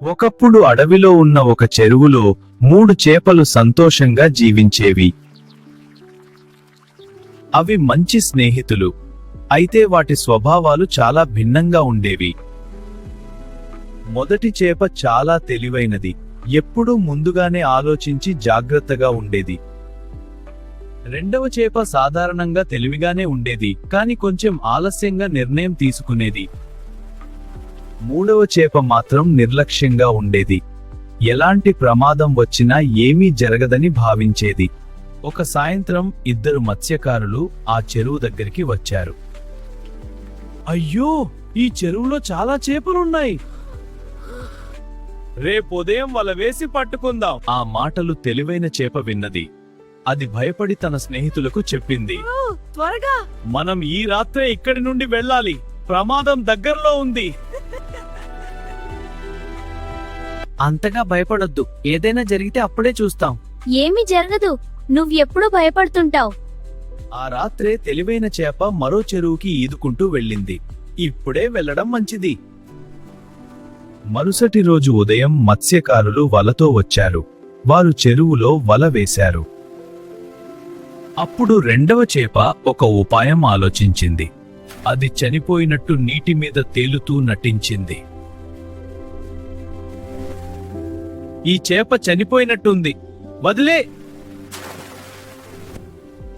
ఒకప్పుడు అడవిలో ఉన్న ఒక చెరువులో 3 చేపలు సంతోషంగా జీవించేవి. అవి మంచి స్నేహితులు. అయితే వాటి స్వభావాలు చాలా భిన్నంగా ఉండేవి. మొదటి చేప చాలా తెలివైనది. ఎప్పుడూ ముందుగానే ఆలోచించి జాగ్రత్తగా ఉండేది. రెండవ చేప సాధారణంగా తెలివిగానే ఉండేది, కాని కొంచెం ఆలస్యంగా నిర్ణయం తీసుకునేది. మూడవ చేప మాత్రం నిర్లక్ష్యంగా ఉండేది. ఎలాంటి ప్రమాదం వచ్చినా ఏమీ జరగదని భావించేది. ఒక సాయంత్రం 2 మత్స్యకారులు ఆ చెరువు దగ్గరికి వచ్చారు. అయ్యో, ఈ చెరువులో చాలా చేపలున్నాయి. రేపుదయం వల వేసి పట్టుకుందాం. ఆ మాటలు తెలివైన చేప విన్నది. అది భయపడి తన స్నేహితులకు చెప్పింది, త్వరగా మనం ఈ రాత్రే ఇక్కడి నుండి వెళ్ళాలి. ప్రమాదం దగ్గరలో ఉంది. అంతగా భయపడొద్దు. ఏదైనా జరిగితే అప్పుడే చూస్తాం. ఏమీ జరగదు. నువ్వెప్పుడు భయపడుతుంటావు. ఆ రాత్రే తెలివైన చేప మరో చెరువుకి ఈదుకుంటూ వెళ్ళింది. ఇప్పుడే వెళ్ళడం మంచిది. మరుసటి రోజు ఉదయం మత్స్యకారులు వలతో వచ్చారు. వారు చెరువులో వల వేశారు. అప్పుడు రెండవ చేప ఒక ఉపాయం ఆలోచించింది. అది చనిపోయినట్టు నీటి మీద తేలుతూ నటించింది. ఈ చేప చనిపోయినట్టుంది, వదిలే.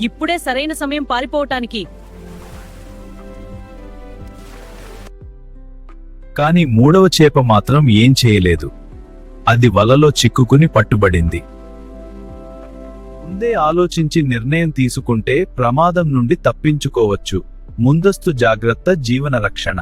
ఇప్పుడే సరైన సమయం పారిపోవటానికి. కాని మూడవ చేప మాత్రం ఏం చేయలేదు. అది వలలో చిక్కుకుని పట్టుబడింది. ముందే ఆలోచించి నిర్ణయం తీసుకుంటే ప్రమాదం నుండి తప్పించుకోవచ్చు. ముందస్తు జాగ్రత్త జీవన రక్షణ.